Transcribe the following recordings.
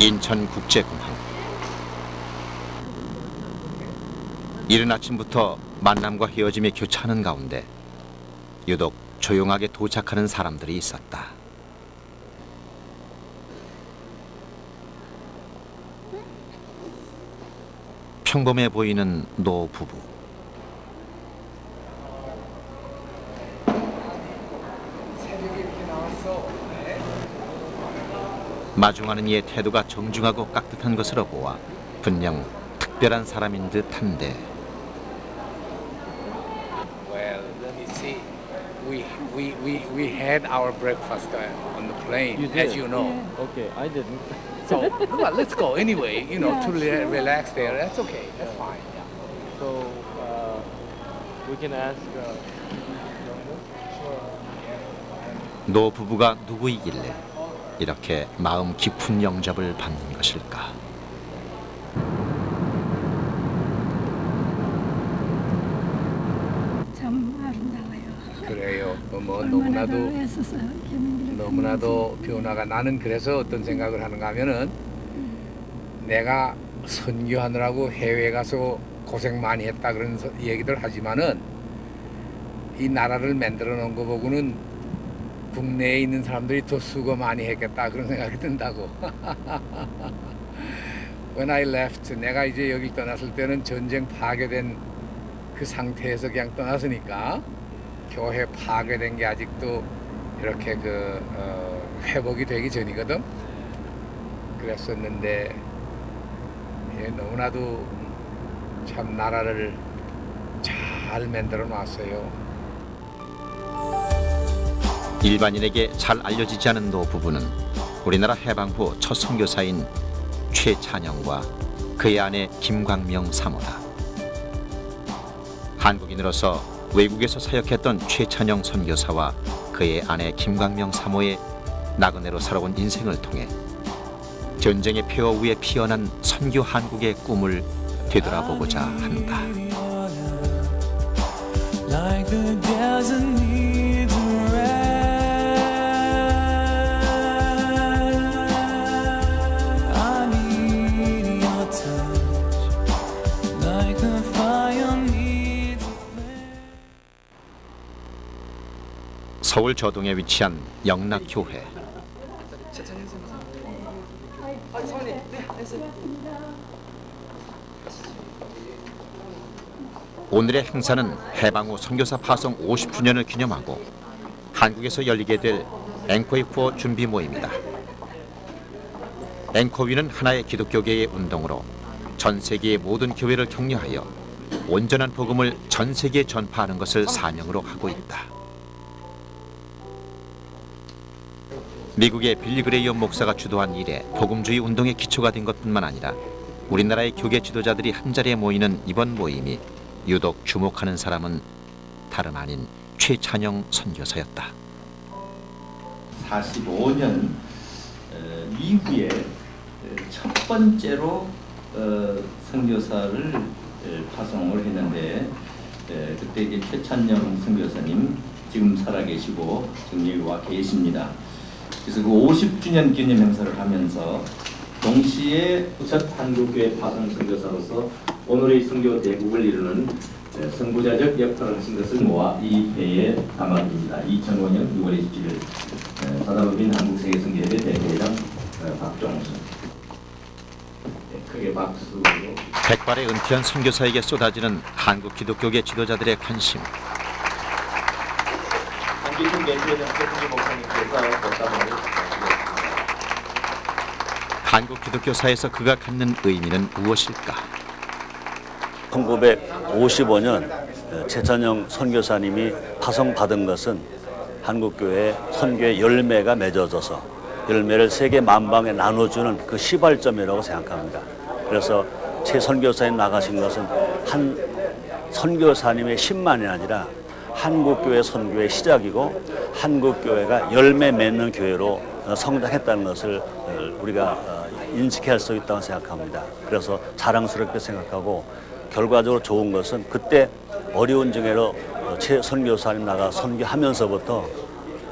인천국제공항. 이른 아침부터 만남과 헤어짐이 교차하는 가운데 유독 조용하게 도착하는 사람들이 있었다. 평범해 보이는 노 부부. 마중하는 이의 태도가 정중하고 깍듯한 것으로 보아 분명 특별한 사람인 듯한데. Well, let me see. We had our breakfast on the plane, as you know. Okay, I didn't. So well, let's go anyway. You know, to relax there. That's okay. That's fine. Yeah. So we can ask. 노 부부가 누구이길래 이렇게 마음 깊은 영접을 받는 것일까? 참 아름다워요. 그래요. 뭐 얼마나 너무나도 변화가. 나는 그래서 어떤 생각을 하는가 하면은 내가 선교하느라고 해외 가서 고생 많이 했다 그런 얘기들 하지만은 이 나라를 만들어 놓은 거 보고는 국내에 있는 사람들이 더 수고 많이 했겠다 그런 생각이 든다고. When I left, 내가 이제 여길 떠났을 때는 전쟁 파괴된 그 상태에서 그냥 떠났으니까 교회 파괴된 게 아직도 이렇게 회복이 되기 전이거든. 그랬었는데 너무나도 참 나라를 잘 만들어 놨어요. 일반인에게 잘 알려지지 않은 노 부부는 우리나라 해방 후 첫 선교사인 최찬영과 그의 아내 김광명 사모다. 한국인으로서 외국에서 사역했던 최찬영 선교사와 그의 아내 김광명 사모의 나그네로 살아온 인생을 통해 전쟁의 폐허 위에 피어난 선교 한국의 꿈을 되돌아보고자 한다. 서울 저동에 위치한 영락교회. 오늘의 행사는 해방 후 선교사 파송 50주년을 기념하고 한국에서 열리게 될 앵코이프어 준비 모임이다. 앵코위는 하나의 기독교계의 운동으로 전 세계의 모든 교회를 격려하여 온전한 복음을 전 세계에 전파하는 것을 사명으로 하고 있다. 미국의 빌리 그레이엄 목사가 주도한 이래 복음주의 운동의 기초가 된 것뿐만 아니라 우리나라의 교계 지도자들이 한자리에 모이는 이번 모임이 유독 주목하는 사람은 다름 아닌 최찬영 선교사였다. 45년 이후에 첫 번째로 선교사를 파송을 했는데 그때 이제 최찬영 선교사님 지금 살아계시고 지금 여기 와 계십니다. 그래서 그 50주년 기념 행사를 하면서 동시에 첫 한국교회 파송 선교사로서 오늘의 선교 대국을 이루는 선구자적 역할을 하신 것을 모아 이 회에 담아드립니다. 2005년 6월 27일 사단법인 한국세계선교협회 대회장 박종수. 크게 박수로. 백발의 은퇴한 선교사에게 쏟아지는 한국 기독교계 지도자들의 관심. 한기순 예수회장 최승기 목사님께서 복담을 한국 기독교사에서 그가 갖는 의미는 무엇일까? 1955년 최찬영 선교사님이 파송받은 것은 한국교회 선교의 열매가 맺어져서 열매를 세계 만방에 나눠주는 그 시발점이라고 생각합니다. 그래서 최 선교사님 나가신 것은 한 선교사님의 신만이 아니라 한국교회 선교의 시작이고 한국교회가 열매 맺는 교회로 성장했다는 것을 우리가 인식할 수 있다고 생각합니다. 그래서 자랑스럽게 생각하고 결과적으로 좋은 것은 그때 어려운 중에로 최 선교사님 나가 선교하면서부터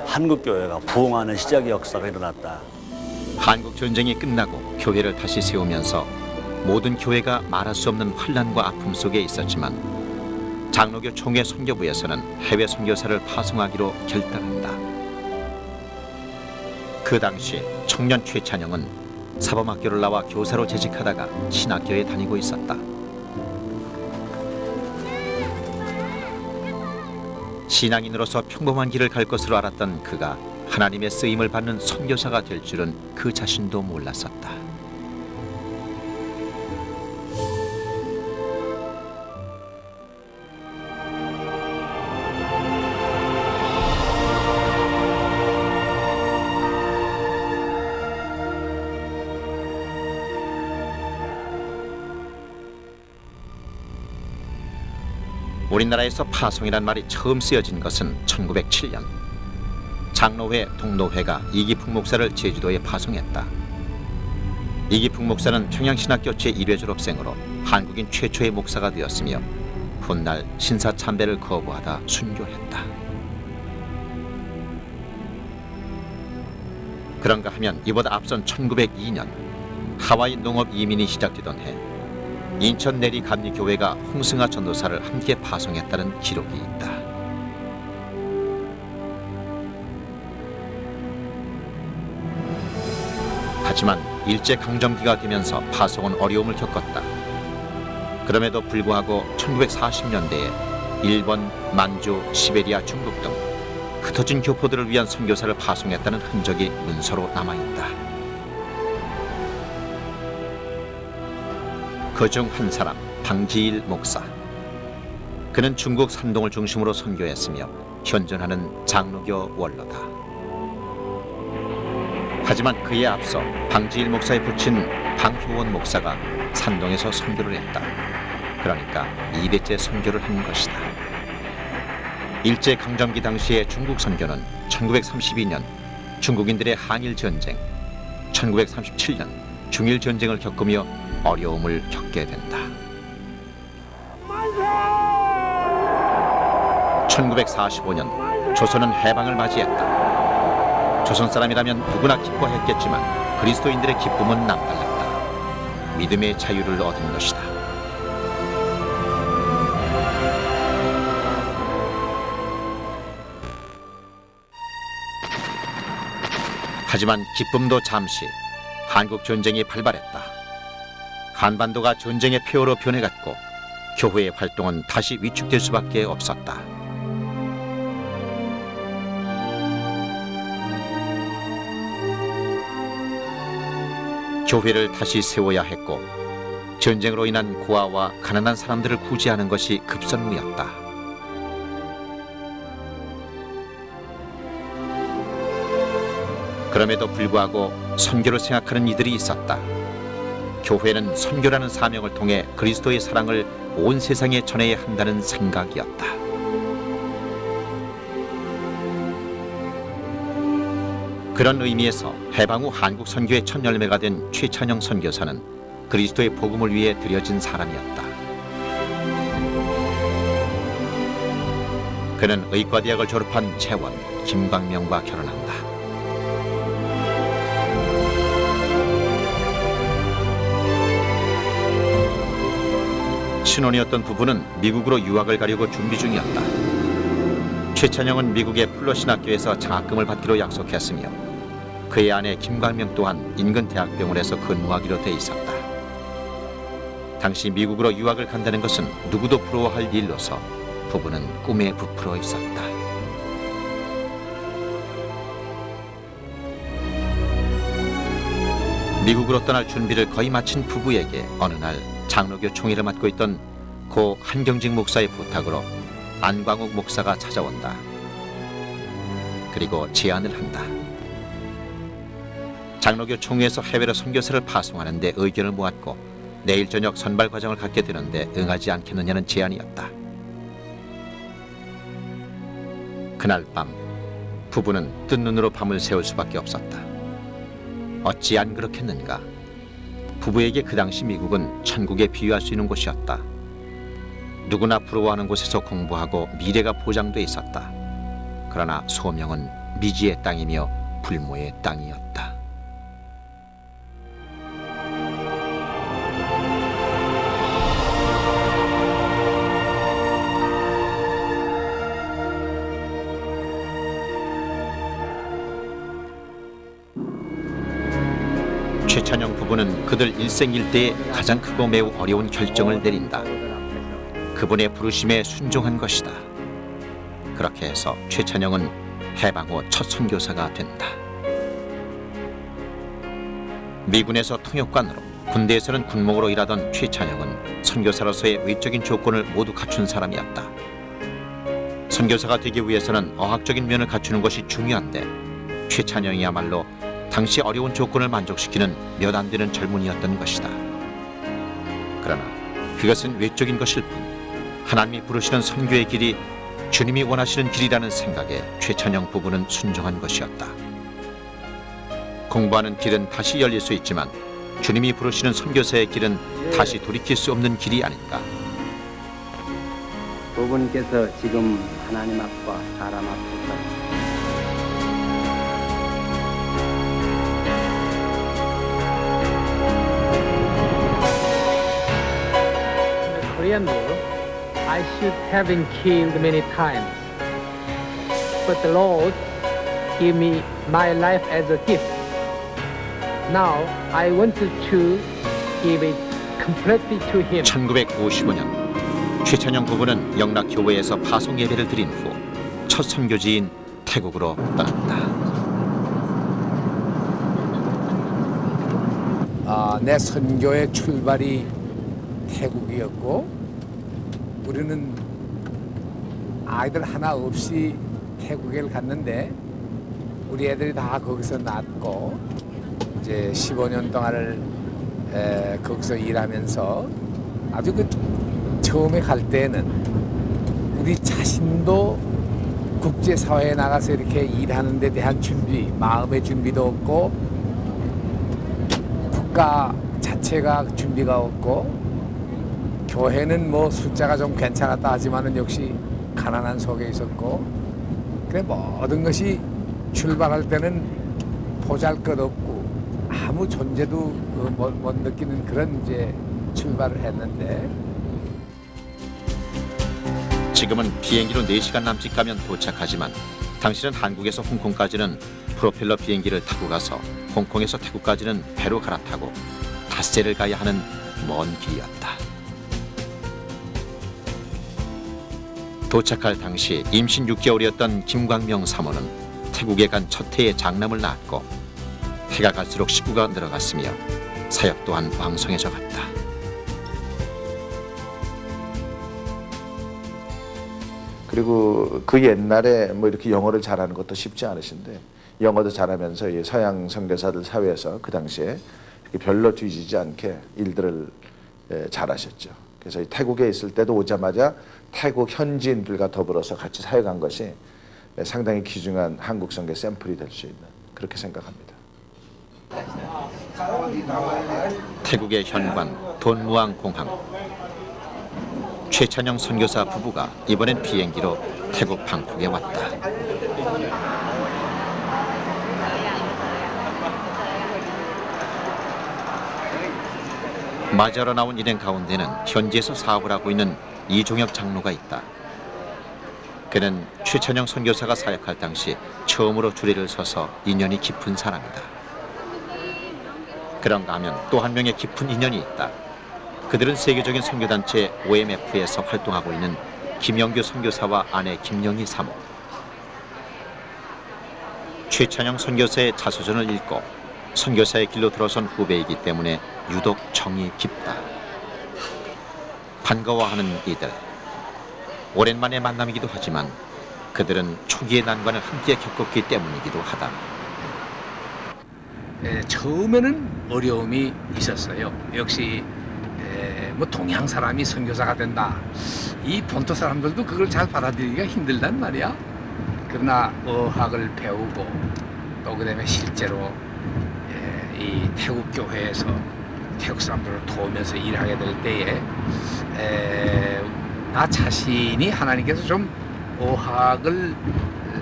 한국교회가 부흥하는 시작의 역사가 일어났다. 한국 전쟁이 끝나고 교회를 다시 세우면서 모든 교회가 말할 수 없는 환난과 아픔 속에 있었지만 장로교 총회 선교부에서는 해외 선교사를 파송하기로 결단한다. 그 당시 청년 최찬영은 사범학교를 나와 교사로 재직하다가 신학교에 다니고 있었다. 신앙인으로서 평범한 길을 갈 것으로 알았던 그가 하나님의 쓰임을 받는 선교사가 될 줄은 그 자신도 몰랐었다. 우리나라에서 파송이란 말이 처음 쓰여진 것은 1907년 장로회 동로회가 이기풍 목사를 제주도에 파송했다. 이기풍 목사는 평양신학교 제1회 졸업생으로 한국인 최초의 목사가 되었으며 훗날 신사참배를 거부하다 순교했다. 그런가 하면 이보다 앞선 1902년 하와이 농업 이민이 시작되던 해 인천 내리 감리교회가 홍승아 전도사를 함께 파송했다는 기록이 있다. 하지만 일제강점기가 되면서 파송은 어려움을 겪었다. 그럼에도 불구하고 1940년대에 일본, 만주, 시베리아, 중국 등 흩어진 교포들을 위한 선교사를 파송했다는 흔적이 문서로 남아있다. 그중 한 사람, 방지일 목사. 그는 중국 산동을 중심으로 선교했으며 현존하는 장로교 원로다. 하지만 그에 앞서 방지일 목사의 부친 방효원 목사가 산동에서 선교를 했다. 그러니까 2대째 선교를 한 것이다. 일제강점기 당시의 중국 선교는 1932년 중국인들의 한일전쟁, 1937년 중일전쟁을 겪으며 어려움을 겪게 된다. 1945년 조선은 해방을 맞이했다. 조선 사람이라면 누구나 기뻐했겠지만 그리스도인들의 기쁨은 남달랐다. 믿음의 자유를 얻은 것이다. 하지만 기쁨도 잠시. 한국 전쟁이 발발했다. 한반도가 전쟁의 폐허로 변해갔고 교회의 활동은 다시 위축될 수밖에 없었다. 교회를 다시 세워야 했고 전쟁으로 인한 고아와 가난한 사람들을 구제하는 것이 급선무였다. 그럼에도 불구하고 선교를 생각하는 이들이 있었다. 교회는 선교라는 사명을 통해 그리스도의 사랑을 온 세상에 전해야 한다는 생각이었다. 그런 의미에서 해방 후 한국 선교의 첫 열매가 된 최찬영 선교사는 그리스도의 복음을 위해 드려진 사람이었다. 그는 의과대학을 졸업한 재원 김광명과 결혼한다. 신혼이었던 부부는 미국으로 유학을 가려고 준비 중이었다. 최찬영은 미국의 플러신학교에서 장학금을 받기로 약속했으며 그의 아내 김광명 또한 인근 대학병원에서 근무하기로 돼 있었다. 당시 미국으로 유학을 간다는 것은 누구도 부러워할 일로서 부부는 꿈에 부풀어 있었다. 미국으로 떠날 준비를 거의 마친 부부에게 어느 날 장로교 총회를 맡고 있던 고 한경직 목사의 부탁으로 안광욱 목사가 찾아온다. 그리고 제안을 한다. 장로교 총회에서 해외로 선교사를 파송하는데 의견을 모았고 내일 저녁 선발 과정을 갖게 되는데 응하지 않겠느냐는 제안이었다. 그날 밤 부부는 뜬 눈으로 밤을 새울 수밖에 없었다. 어찌 안 그렇겠는가? 부부에게 그 당시 미국은 천국에 비유할 수 있는 곳이었다. 누구나 부러워하는 곳에서 공부하고 미래가 보장돼 있었다. 그러나 소명은 미지의 땅이며 불모의 땅이었다. 최찬영 부부는 그들 일생일대에 가장 크고 매우 어려운 결정을 내린다. 그분의 부르심에 순종한 것이다. 그렇게 해서 최찬영은 해방 후 첫 선교사가 된다. 미군에서 통역관으로, 군대에서는 군목으로 일하던 최찬영은 선교사로서의 외적인 조건을 모두 갖춘 사람이었다. 선교사가 되기 위해서는 어학적인 면을 갖추는 것이 중요한데 최찬영이야말로 당시 어려운 조건을 만족시키는 몇 안 되는 젊은이였던 것이다. 그러나 그것은 외적인 것일 뿐 하나님이 부르시는 선교의 길이 주님이 원하시는 길이라는 생각에 최찬영 부부는 순종한 것이었다. 공부하는 길은 다시 열릴 수 있지만 주님이 부르시는 선교사의 길은 다시 돌이킬 수 없는 길이 아닌가. 부부님께서 지금 하나님 앞과 사람 앞에서 Korean War, I should have been killed many times. But the Lord gave me my life as a gift. Now I want to give it completely to Him. 1955년 최찬영 부부는 영락교회에서 파송 예배를 드린 후 첫 선교지인 태국으로 떠났다. 내 선교의 출발이 태국이었고 우리는 아이들 하나 없이 태국에 갔는데 우리 애들이 다 거기서 낳고 이제 15년 동안을 거기서 일하면서 아주 처음에 갈 때는 우리 자신도 국제사회에 나가서 이렇게 일하는 데 대한 준비, 마음의 준비도 없고 국가 자체가 준비가 없고 교회는 뭐 숫자가 좀 괜찮았다 하지만은 역시 가난한 속에 있었고 그래 모든 것이 출발할 때는 보잘것없고 아무 존재도 못 느끼는 그런 이제 출발을 했는데 지금은 비행기로 4시간 남짓 가면 도착하지만 당시는 한국에서 홍콩까지는 프로펠러 비행기를 타고 가서 홍콩에서 태국까지는 배로 갈아타고 닷새를 가야 하는 먼 길이었다. 도착할 당시 임신 6개월이었던 김광명 사모는 태국에 간 첫 해에 장남을 낳았고 해가 갈수록 식구가 늘어갔으며 사역 또한 왕성해져 갔다. 그리고 그 옛날에 뭐 이렇게 영어를 잘하는 것도 쉽지 않으신데 영어도 잘하면서 이 서양 선교사들 사회에서 그 당시에 이렇게 별로 뒤지지 않게 일들을 잘하셨죠. 그래서 태국에 있을 때도 오자마자 태국 현지인들과 더불어서 같이 사역한 것이 상당히 귀중한 한국 선교 샘플이 될 수 있는 그렇게 생각합니다. 태국의 현관 돈무앙 공항. 최찬영 선교사 부부가 이번엔 비행기로 태국 방콕에 왔다. 맞이하러 나온 일행 가운데는 현지에서 사업을 하고 있는 이종혁 장로가 있다. 그는 최찬영 선교사가 사역할 당시 처음으로 주례를 서서 인연이 깊은 사람이다. 그런가 하면 또 한 명의 깊은 인연이 있다. 그들은 세계적인 선교단체 OMF에서 활동하고 있는 김영규 선교사와 아내 김영희 사모. 최찬영 선교사의 자서전을 읽고 선교사의 길로 들어선 후배이기 때문에 유독 정이 깊다. 반가워하는 이들. 오랜만에 만남이기도 하지만 그들은 초기의 난관을 함께 겪었기 때문이기도 하다. 처음에는 어려움이 있었어요. 역시 뭐 동양 사람이 선교사가 된다. 이 본토 사람들도 그걸 잘 받아들이기가 힘들단 말이야. 그러나 어학을 배우고 또 그다음에 실제로 이 태국 교회에서 태국 사람들을 도우면서 일하게 될 때에 나 자신이 하나님께서 좀 어학을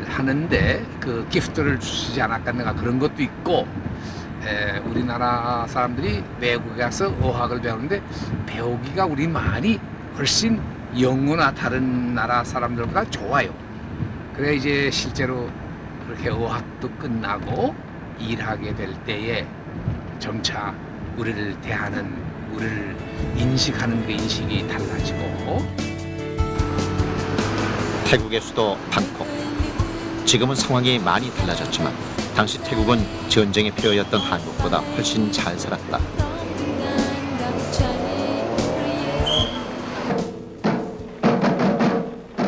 하는데 그 기프트를 주시지 않았겠는가 그런 것도 있고 우리나라 사람들이 외국에 가서 어학을 배우는데 배우기가 우리 많이 훨씬 영어나 다른 나라 사람들보다 좋아요. 그래 이제 실제로 그렇게 어학도 끝나고 일하게 될 때에 점차 우리를 대하는, 우리를 인식하는 그 인식이 달라지고. 태국의 수도 방콕. 지금은 상황이 많이 달라졌지만 당시 태국은 전쟁의 필요였던 한국보다 훨씬 잘 살았다.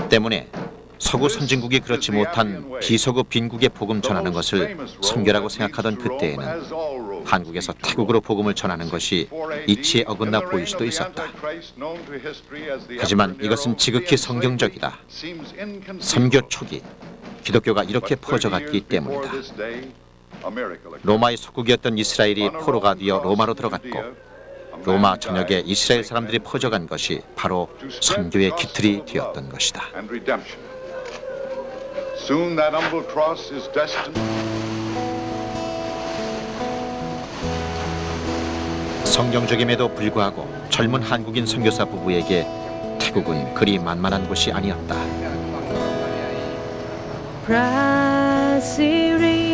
때문에 서구 선진국이 그렇지 못한 비서구 빈국에 복음 전하는 것을 선교라고 생각하던 그때에는 한국에서 태국으로 복음을 전하는 것이 이치에 어긋나 보일 수도 있었다. 하지만 이것은 지극히 성경적이다. 선교 초기 기독교가 이렇게 퍼져갔기 때문이다. 로마의 속국이었던 이스라엘이 포로가 되어 로마로 들어갔고 로마 전역에 이스라엘 사람들이 퍼져간 것이 바로 선교의 기틀이 되었던 것이다. 성경적임에도 불구하고 젊은 한국인 선교사 부부에게 태국은 그리 만만한 곳이 아니었다.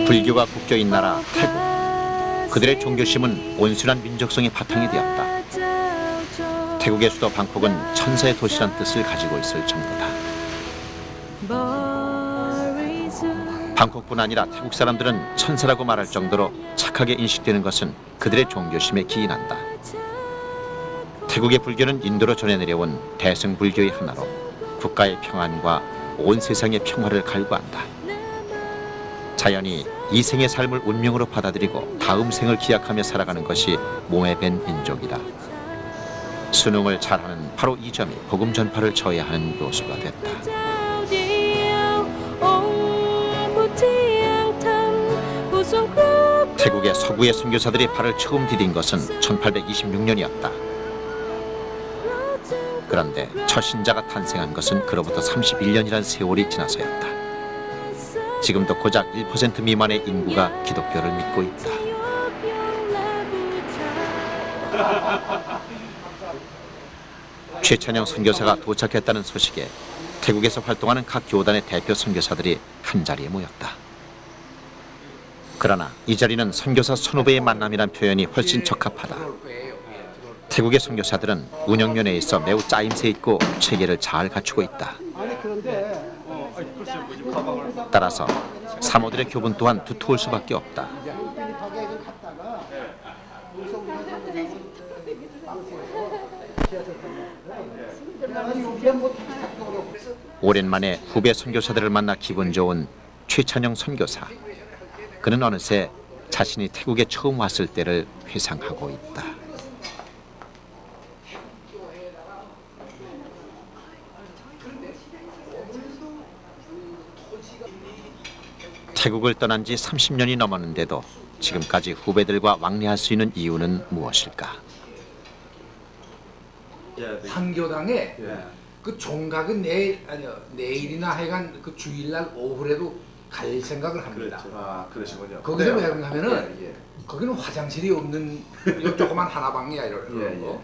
불교가 국교인 나라 태국. 그들의 종교심은 온순한 민족성이 바탕이 되었다. 태국의 수도 방콕은 천사의 도시란 뜻을 가지고 있을 정도다. 방콕뿐 아니라 태국 사람들은 천사라고 말할 정도로 착하게 인식되는 것은 그들의 종교심에 기인한다. 태국의 불교는 인도로 전해 내려온 대승불교의 하나로 국가의 평안과 온 세상의 평화를 갈구한다. 자연이 이 생의 삶을 운명으로 받아들이고 다음 생을 기약하며 살아가는 것이 몸에 밴 민족이다. 수능을 잘하는 바로 이 점이 복음 전파를 저해하는 요소가 됐다. 태국의 서구의 선교사들이 발을 처음 디딘 것은 1826년이었다. 그런데 첫 신자가 탄생한 것은 그로부터 31년이라는 세월이 지나서였다. 지금도 고작 1% 미만의 인구가 기독교를 믿고 있다. 최찬영 선교사가 도착했다는 소식에 태국에서 활동하는 각 교단의 대표 선교사들이 한자리에 모였다. 그러나 이 자리는 선교사 선후배의 만남이란 표현이 훨씬 적합하다. 태국의 선교사들은 운영면에 있어 매우 짜임새 있고 체계를 잘 갖추고 있다. 따라서 사모들의 교분 또한 두터울 수밖에 없다. 오랜만에 후배 선교사들을 만나 기분 좋은 최찬영 선교사. 그는 어느새 자신이 태국에 처음 왔을 때를 회상하고 있다. 태국을 떠난 지 30년이 넘었는데도 지금까지 후배들과 왕래할 수 있는 이유는 무엇일까? 한교당에 그 종각은 내일이나 하여간 그 주일날 오후에도 갈 생각을 합니다. 그렇죠. 아, 그러시군요. 거기서 왜 그러냐면은 거기는 화장실이 없는 조그만 하나방이야 이런 거.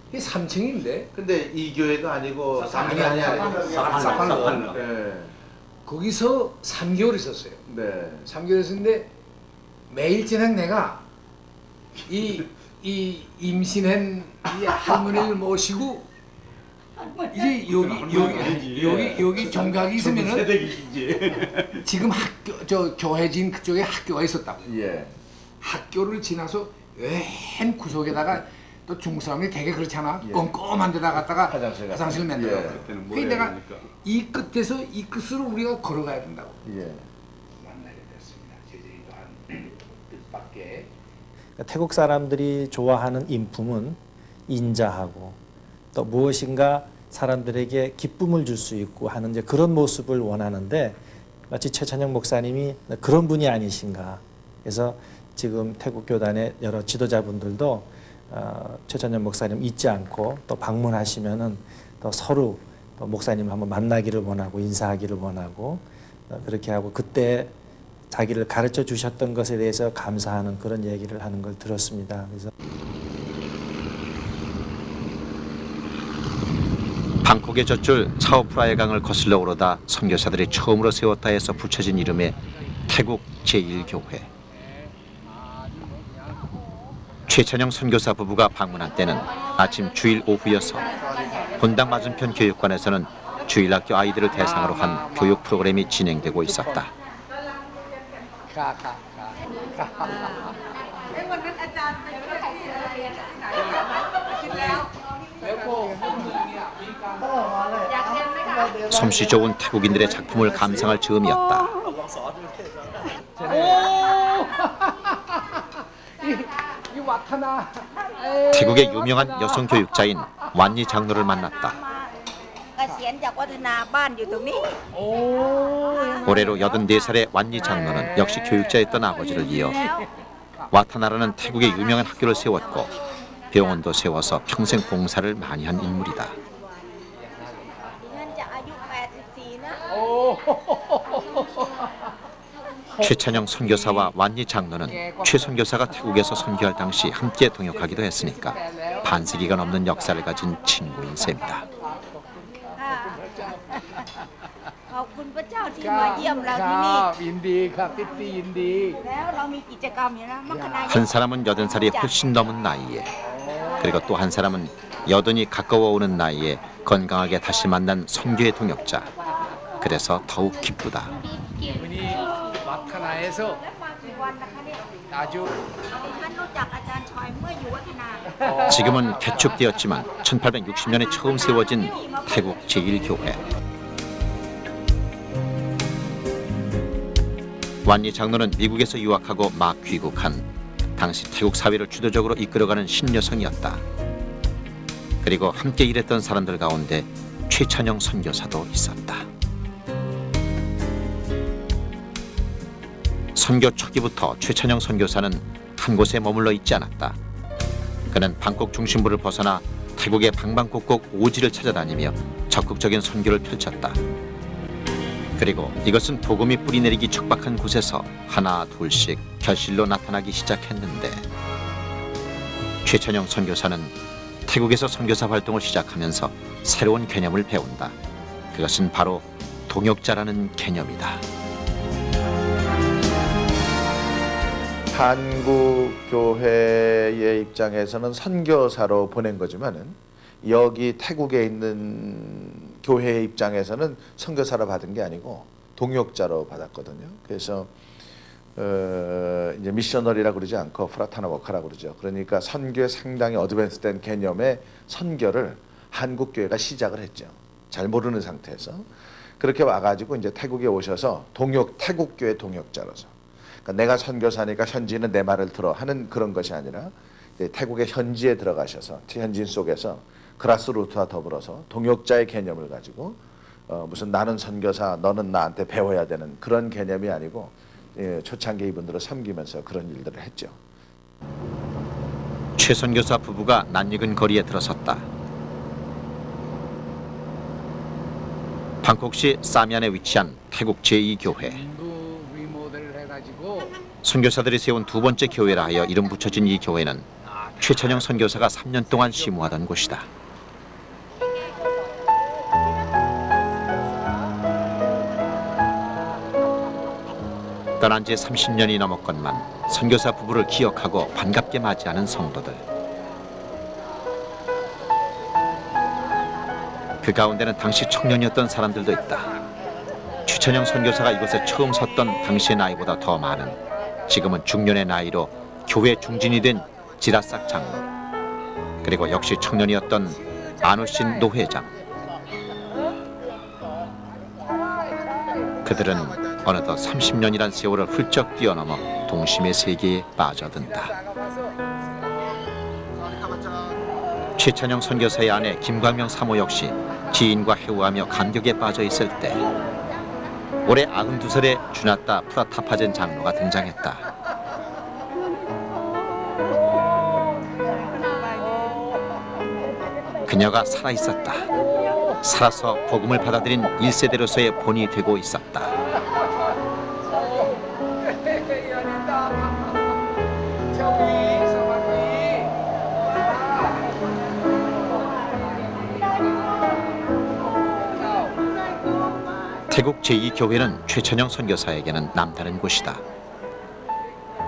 이게 3층인데. 근데 이 교회가 아니고 사팔로. 거기서 3개월 있었어요. 네. 3개월 있었는데 매일 저녁 내가 이 임신한 이 할머니를 모시고 이제 여기 종각이 있으면은 지금 학교 저 교회진 그쪽에 학교가 있었다고. 예. 학교를 지나서 웬 구석에다가 또 중국 사람이 되게 그렇잖아. 예. 꼼꼼한 데다 갖다가 화장실 만들어. 예. 그래서 내가 이 끝에서 이 끝으로 우리가 걸어가야 된다고. 예. 만나게 됐습니다. 제주도 한 뜻밖에. 태국 사람들이 좋아하는 인품은 인자하고 또 무엇인가 사람들에게 기쁨을 줄 수 있고 하는 이제 그런 모습을 원하는데 마치 최찬영 목사님이 그런 분이 아니신가. 그래서 지금 태국 교단의 여러 지도자분들도 최찬영 목사님 잊지 않고 또 방문하시면은 또 서로 또 목사님 한번 만나기를 원하고 인사하기를 원하고 그렇게 하고 그때 자기를 가르쳐 주셨던 것에 대해서 감사하는 그런 얘기를 하는 걸 들었습니다. 그래서 방콕의 젖줄 차오프라의 강을 거슬러 오르다 선교사들이 처음으로 세웠다 해서 붙여진 이름의 태국 제1교회. 최찬영 선교사 부부가 방문한 때는 아침 주일 오후여서 본당 맞은편 교육관에서는 주일학교 아이들을 대상으로 한 교육 프로그램이 진행되고 있었다. 솜씨 좋은 태국인들의 작품을 감상할 즈음이었다. 태국의 유명한 여성 교육자인 완니 장로를 만났다. 올해로 84살의 완니 장로는 역시 교육자였던 아버지를 이어 와타나라는 태국의 유명한 학교를 세웠고 병원도 세워서 평생 봉사를 많이 한 인물이다. 최찬영 선교사와 완니 장로는 최 선교사가 태국에서 선교할 당시 함께 동역하기도 했으니까 반세기가 넘는 역사를 가진 친구인 셈이다. 한 사람은 80살이 훨씬 넘은 나이에, 그리고 또 한 사람은 여든이 가까워오는 나이에 건강하게 다시 만난 선교의 동역자. 그래서 더욱 기쁘다. 와타나에서 아주 지금은 개축되었지만 1860년에 처음 세워진 태국 제1교회. 완니 장로는 미국에서 유학하고 막 귀국한 당시 태국 사회를 주도적으로 이끌어가는 신여성이었다. 그리고 함께 일했던 사람들 가운데 최찬영 선교사도 있었다. 선교 초기부터 최찬영 선교사는 한 곳에 머물러 있지 않았다. 그는 방콕 중심부를 벗어나 태국의 방방곡곡 오지를 찾아다니며 적극적인 선교를 펼쳤다. 그리고 이것은 복음이 뿌리내리기 척박한 곳에서 하나 둘씩 결실로 나타나기 시작했는데, 최찬영 선교사는 태국에서 선교사 활동을 시작하면서 새로운 개념을 배운다. 그것은 바로 동역자라는 개념이다. 한국 교회의 입장에서는 선교사로 보낸 거지만은 여기 태국에 있는 교회의 입장에서는 선교사로 받은 게 아니고 동역자로 받았거든요. 그래서 이제 미셔너리라고 그러지 않고 프라타나 워카라고 그러죠. 그러니까 선교에 상당히 어드밴스된 개념의 선교를 한국 교회가 시작을 했죠. 잘 모르는 상태에서 그렇게 와가지고 이제 태국에 오셔서 태국 교회 동역자로서. 그러니까 내가 선교사니까 현지인은 내 말을 들어 하는 그런 것이 아니라 태국의 현지에 들어가셔서 현지인 속에서 그라스루트와 더불어서 동역자의 개념을 가지고 무슨 나는 선교사 너는 나한테 배워야 되는 그런 개념이 아니고 초창기 이분들을 섬기면서 그런 일들을 했죠. 최 선교사 부부가 낯익은 거리에 들어섰다. 방콕시 사미안에 위치한 태국 제2교회. 선교사들이 세운 두 번째 교회라 하여 이름 붙여진 이 교회는 최찬영 선교사가 3년 동안 심우하던 곳이다. 떠난 지 30년이 넘었건만 선교사 부부를 기억하고 반갑게 맞이하는 성도들. 그 가운데는 당시 청년이었던 사람들도 있다. 최찬영 선교사가 이곳에 처음 섰던 당시의 나이보다 더 많은, 지금은 중년의 나이로 교회 중진이 된 지라싹 장로, 그리고 역시 청년이었던 안우신 노회장. 그들은 어느덧 30년이란 세월을 훌쩍 뛰어넘어 동심의 세계에 빠져든다. 최찬영 선교사의 아내 김광명 사모 역시 지인과 회우하며 감격에 빠져 있을 때 올해 92살의 주나타 프라타파젠 장로가 등장했다. 그녀가 살아있었다. 살아서 복음을 받아들인 1세대로서의 본이 되고 있었다. 태국 제2교회는 최찬영 선교사에게는 남다른 곳이다.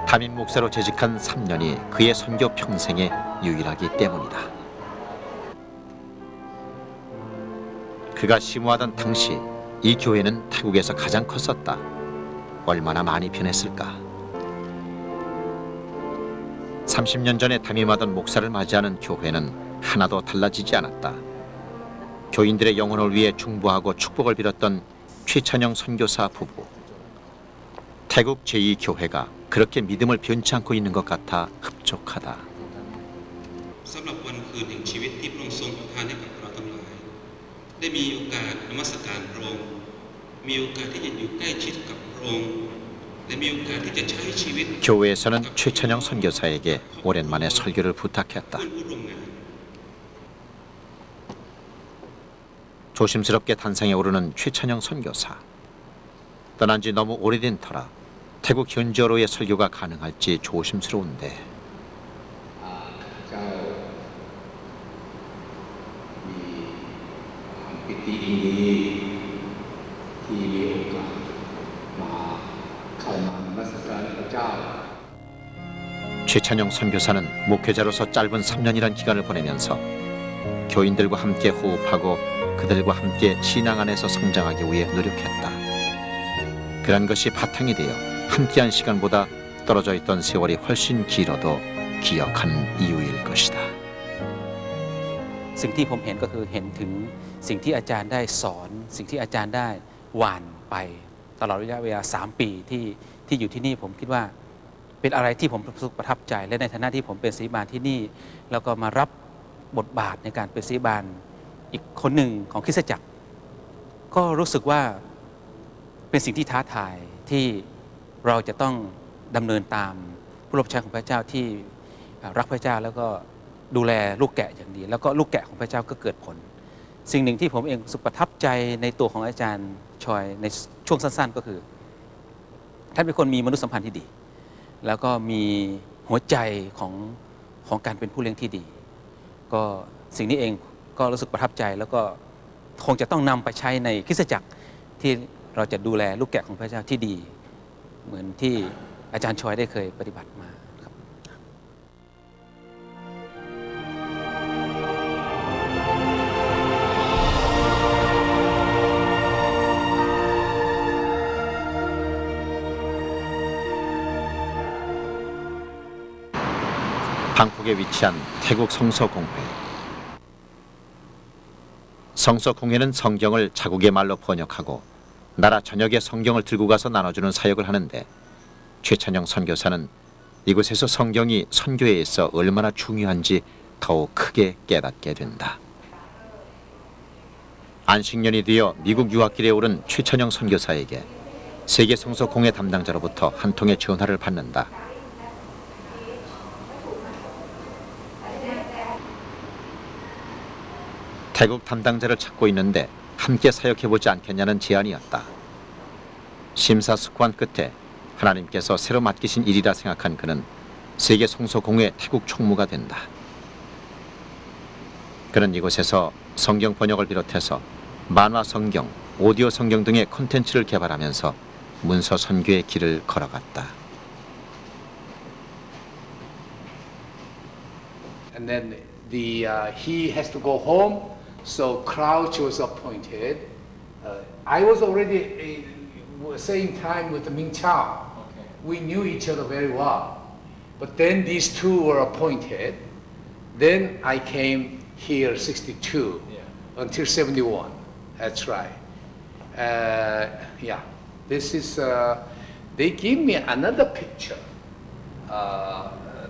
담임 목사로 재직한 3년이 그의 선교 평생의 유일하기 때문이다. 그가 심우하던 당시 이 교회는 태국에서 가장 컸었다. 얼마나 많이 변했을까. 30년 전에 담임하던 목사를 맞이하는 교회는 하나도 달라지지 않았다. 교인들의 영혼을 위해 중보하고 축복을 빌었던 최찬영 선교사 부부. 태국 제2교회가 그렇게 믿음을 변치 않고 있는 것 같아 흡족하다. สำหรับวันคืนแห่งชีวิตที่พระองค์ทรงประทานให้กับเราทั้งหลายได้มีโอกาสนมัสการพระองค์มีโอกาสที่จะอยู่ใกล้ชิดกับพระองค์และมีโอกาสที่จะใช้ชีวิต 교회에서는 최찬영 선교사에게 오랜만에 설교를 부탁했다. 조심스럽게 단상에 오르는 최찬영 선교사. 떠난 지 너무 오래된 터라 태국 현지어로의 설교가 가능할지 조심스러운데. เจ้ามีความปิติยินดีที่มีโอกาสมาเข้ามานมัสการพระเจ้า 최찬영 선교사는 목회자로서 짧은 3년이란 기간을 보내면서 교인들과 함께 호흡하고 그들과 함께 신앙 안에서 성장하기 위해 노력했다. 그런 것이 바탕이 되어 함께한 시간보다 떨어져 있던 세월이 훨씬 길어도 기억하는 이유일 것이다. สิ่งที่ผมเห็นก็คือเห็นถึงสิ่งที่อาจารย์ได้สอนสิ่งที่อาจารย์ได้หว่านไปตลอดระยะเวลา3 ปีที่อยู่ที่นี่ผมคิดว่าเป็นอะไรที่ผมรู้สึกประทับใจและในฐานะที่ผมเป็นศิษย์บาลที่นี่แล้วก็มารับบทบาทในการเป็นศิษย์บาลอีกคนหนึ่งของคริสตจักรก็รู้สึกว่าเป็นสิ่งที่ท้าทายที่เราจะต้องดำเนินตามผู้รับใช้ของพระเจ้าที่รักพระเจ้าแล้วก็ดูแลลูกแกะอย่างดีแล้วก็ลูกแกะของพระเจ้าก็เกิดผลสิ่งหนึ่งที่ผมเองรู้สึกประทับใจในตัวของอาจารย์ชอยในช่วงสั้นๆก็คือท่านเป็นคนมีมนุษยสัมพันธ์ที่ดีแล้วก็มีหัวใจของการเป็นผู้เลี้ยงที่ดีก็สิ่งนี้เองก็รู้สึกประทับใจแล้วก็คงจะต้องนำไปใช้ในคริสตจักรที่เราจะดูแลลูกแกะของพระเจ้าที่ดีเหมือนที่อาจารย์ชอยได้เคยปฏิบัติมาครับ 방콕에 위치한 태국 성서공회. 성서공회는 성경을 자국의 말로 번역하고 나라 전역에 성경을 들고 가서 나눠주는 사역을 하는데 최찬영 선교사는 이곳에서 성경이 선교에 있어 얼마나 중요한지 더욱 크게 깨닫게 된다. 안식년이 되어 미국 유학길에 오른 최찬영 선교사에게 세계 성서공회 담당자로부터 한 통의 전화를 받는다. 태국 담당자를 찾고 있는데 함께 사역해보지 않겠냐는 제안이었다. 심사숙고한 끝에 하나님께서 새로 맡기신 일이라 생각한 그는 세계 성서공회 태국 총무가 된다. 그는 이곳에서 성경 번역을 비롯해서 만화 성경, 오디오 성경 등의 콘텐츠를 개발하면서 문서 선교의 길을 걸어갔다. And then he has to go home. So Crouch was appointed. I was already same time with Ming Chao. Okay. We knew each other very well. But then these two were appointed. Then I came here 62 until 71. That's right. Yeah. This is. They give me another picture.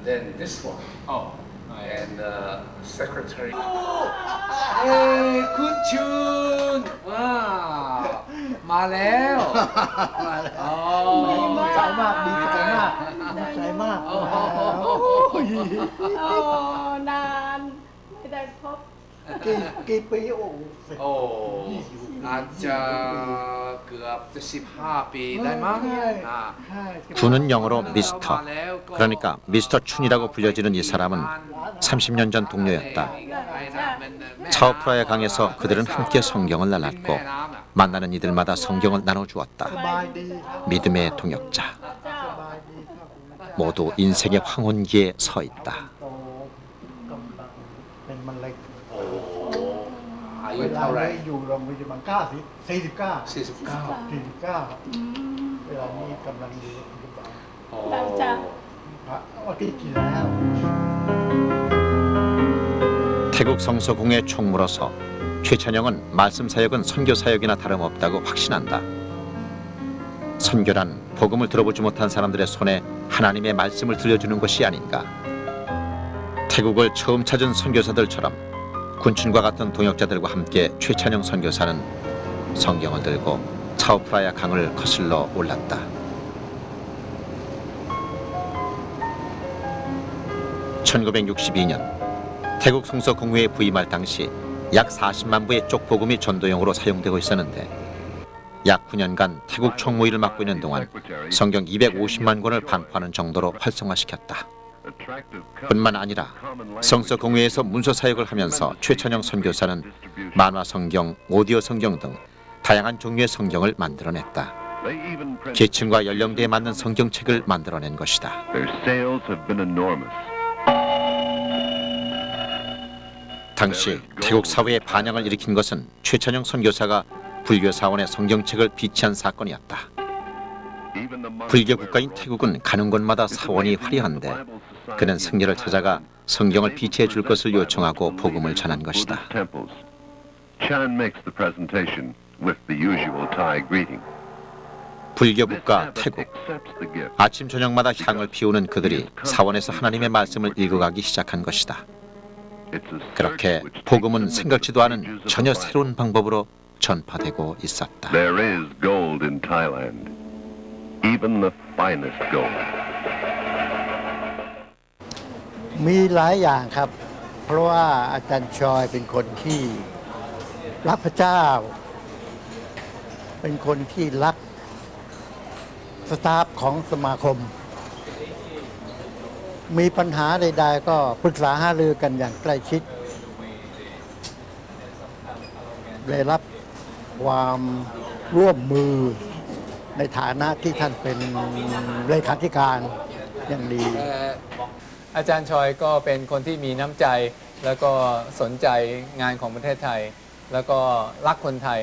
Then this one. Oh. And secretary. Hey, good tune. Wow. มาแล้วดีใจมากดีใจมากดีใจมากนานไม่ได้พบกี่ปีโอ้อาจจะเกือบจะ15 ปีได้มั้ง 부는 영어로 미스터. 그러니까 미스터 춘이라고 불려지는 이 사람은 30년 전 동료였다. 차오프라의 강에서 그들은 함께 성경을 나눴고 만나는 이들마다 성경을 나눠주었다. 믿음의 동역자. 모두 인생의 황혼기에 서 있다.อายุเท่าไหร่ อยู่โรงพยาบาล49 เวลานี้กำลังอยู่โรงพยาบาล เราจะ อาทิตย์ที่แล้ว 태국 성서공회 총무로서 최찬영은 말씀 사역은 선교 사역이나 다름없다고 확신한다. 선교란 복음을 들어보지 못한 사람들의 손에 하나님의 말씀을 들려주는 것이 아닌가. 태국을 처음 찾은 선교사들처럼 군춘과 같은 동역자들과 함께 최찬영 선교사는 성경을 들고 차오프라야 강을 거슬러 올랐다. (1962년) 태국 성서공회에 부임할 당시 약 40만 부의 쪽복음이 전도용으로 사용되고 있었는데 약 9년간 태국 총무일을 맡고 있는 동안 성경 250만 권을 반포하는 정도로 활성화시켰다. 뿐만 아니라 성서공회에서 문서 사역을 하면서 최찬영 선교사는 만화 성경, 오디오 성경 등 다양한 종류의 성경을 만들어냈다. 계층과 연령대에 맞는 성경책을 만들어낸 것이다. 당시 태국 사회에 반향을 일으킨 것은 최찬영 선교사가 불교 사원의 성경책을 비치한 사건이었다. 불교 국가인 태국은 가는 곳마다 사원이 화려한데 그는 승려를 찾아가 성경을 비치해 줄 것을 요청하고 복음을 전한 것이다. 불교 국가 태국. 아침 저녁마다 향을 피우는 그들이 사원에서 하나님의 말씀을 읽어가기 시작한 것이다. 그렇게 복음은 생각지도 않은 전혀 새로운 방법으로 전파되고 있었다. There is gold in Thailand, even the finest gold. มีหลายอย่างครับเพราะว่าอาจารย์ชอยเป็นคนที่รักพระเจ้าเป็นคนที่รักสตาฟของสมาคมมีปัญหาใดๆก็ปรึกษาหารือกันอย่างใกล้ชิดได้รับความร่วมมือในฐานะที่ท่านเป็นเลขาธิการอย่างดีอาจารย์ชอยก็เป็นคนที่มีน้ำใจแล้วก็สนใจงานของประเทศไทยแล้วก็รักคนไทย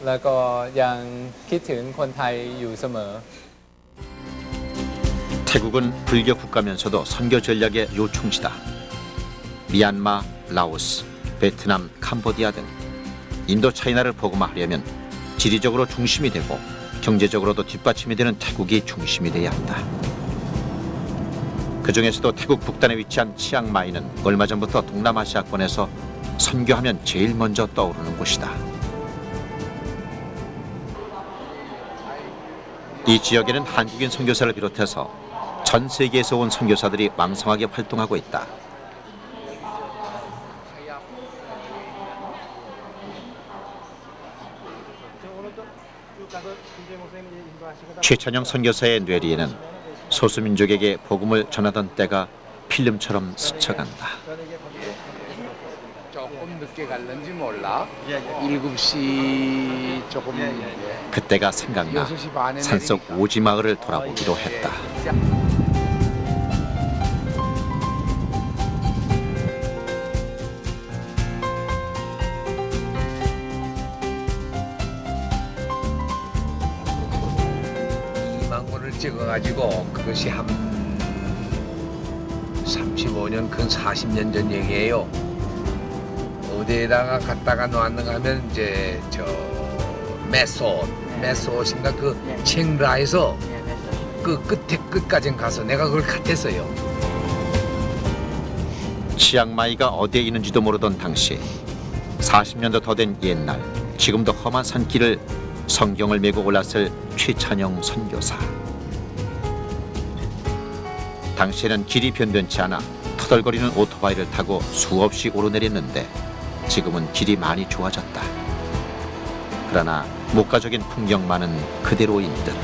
แล้วก็ยังคิดถึงคนไทยอยู่เสมอ 태국은 불교 국가면서도 선교 전략의 요충지다. 미얀마, 라오스, 베트남, 캄보디아 등 인도 차이나를 복음화하려면 지리적으로 중심이 되고 경제적으로도 뒷받침이 되는 태국이 중심이 돼야 한다. 그 중에서도 태국 북단에 위치한 치앙마이는 얼마 전부터 동남아시아권에서 선교하면 제일 먼저 떠오르는 곳이다. 이 지역에는 한국인 선교사를 비롯해서 전 세계에서 온 선교사들이 왕성하게 활동하고 있다. 최찬영 선교사의 뇌리에는 소수민족에게 복음을 전하던 때가 필름처럼 스쳐간다. 조금 늦게 갔는지 몰라. 7시 조금. 그때가 생각나 산속 오지마을을 돌아보기로 했다. 찍어가지고 그것이 한 35년, 근 40년 전 얘기예요. 어디에다가 갔다가 놓았는가 하면 이제 저 메소옷인가 그 칭라에서 그 끝에 끝까지 가서 내가 그걸 같았어요. 치앙마이가 어디에 있는지도 모르던 당시 40년도 더 된 옛날 지금도 험한 산길을 성경을 메고 올랐을 최찬영 선교사. 당시에는 길이 변변치 않아 터덜거리는 오토바이를 타고 수없이 오르내렸는데 지금은 길이 많이 좋아졌다. 그러나 목가적인 풍경만은 그대로인 듯.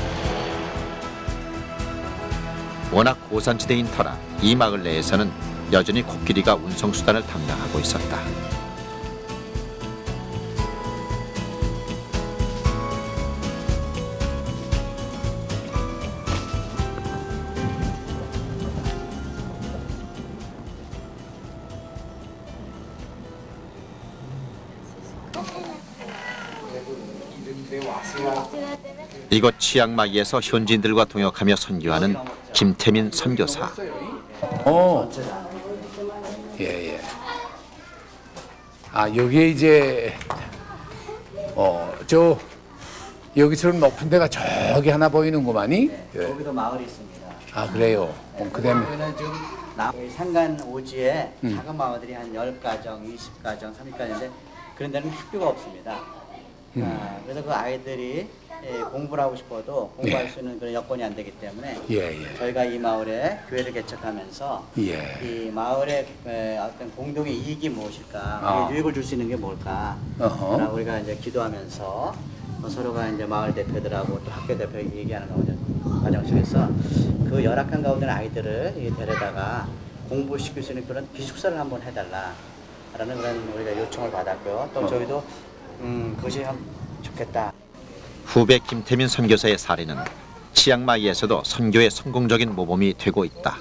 워낙 고산지대인 터라 이 마을 내에서는 여전히 코끼리가 운송수단을 담당하고 있었다. 이곳 치앙마이에서 현지인들과 동역하며 선교하는 김태민 선교사. 예. 아, 여기에 이제 저 여기처럼 높은 데가 저기 하나 보이는구만이. 거기도 마을이 있습니다. 아, 그래요. 그다음에 여기는 지금 산간 오지에 작은 마을들이 한 10가정, 20가정, 30가정인데 그런 데는 학교가 없습니다. 그래서 그 아이들이 공부를 하고 싶어도 공부할 수 있는 그런 여건이 안 되기 때문에 저희가 이 마을에 교회를 개척하면서 이 마을의 어떤 공동의 이익이 무엇일까, 유익을 줄 수 있는 게 뭘까, 라고 우리가 이제 기도하면서 서로가 이제 마을 대표들하고 또 학교 대표 얘기하는 과정 속에서 그 열악한 가운데 아이들을 데려다가 공부시킬 수 있는 그런 기숙사를 한번 해달라라는 그런 우리가 요청을 받았고요. 또 저희도 그것이 참 좋겠다. 후배 김태민 선교사의 사례는 치앙마이에서도 선교의 성공적인 모범이 되고 있다.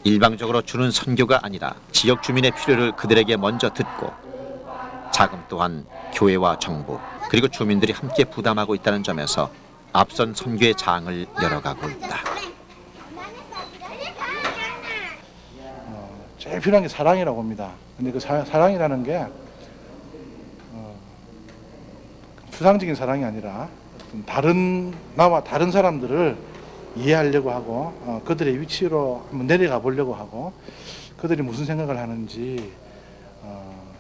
일방적으로 주는 선교가 아니라 지역 주민의 필요를 그들에게 먼저 듣고 자금 또한 교회와 정부 그리고 주민들이 함께 부담하고 있다는 점에서 앞선 선교의 장을 열어가고 있다. 제일 필요한 게 사랑이라고 봅니다. 근데 그 사랑이라는 게 추상적인 사랑이 아니라 나와 다른 사람들을 이해하려고 하고 그들의 위치로 한번 내려가 보려고 하고 그들이 무슨 생각을 하는지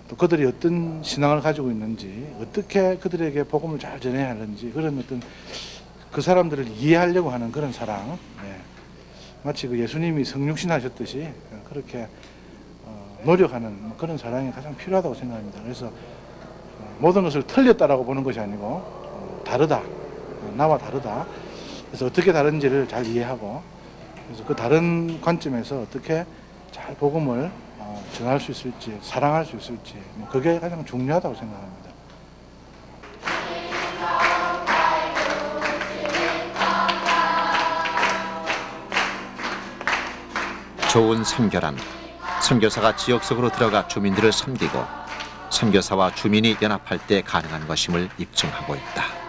또 그들이 어떤 신앙을 가지고 있는지 어떻게 그들에게 복음을 잘 전해야 하는지 그런 어떤 그 사람들을 이해하려고 하는 그런 사랑, 마치 그 예수님이 성육신 하셨듯이 그렇게 노력하는 그런 사랑이 가장 필요하다고 생각합니다. 그래서 모든 것을 틀렸다라고 보는 것이 아니고 다르다, 나와 다르다. 그래서 어떻게 다른지를 잘 이해하고 그래서 그 다른 관점에서 어떻게 잘 복음을 전할 수 있을지, 사랑할 수 있을지 그게 가장 중요하다고 생각합니다. 좋은 선교란 선교사가 지역 속으로 들어가 주민들을 섬기고 선교사와 주민이 연합할 때 가능한 것임을 입증하고 있다.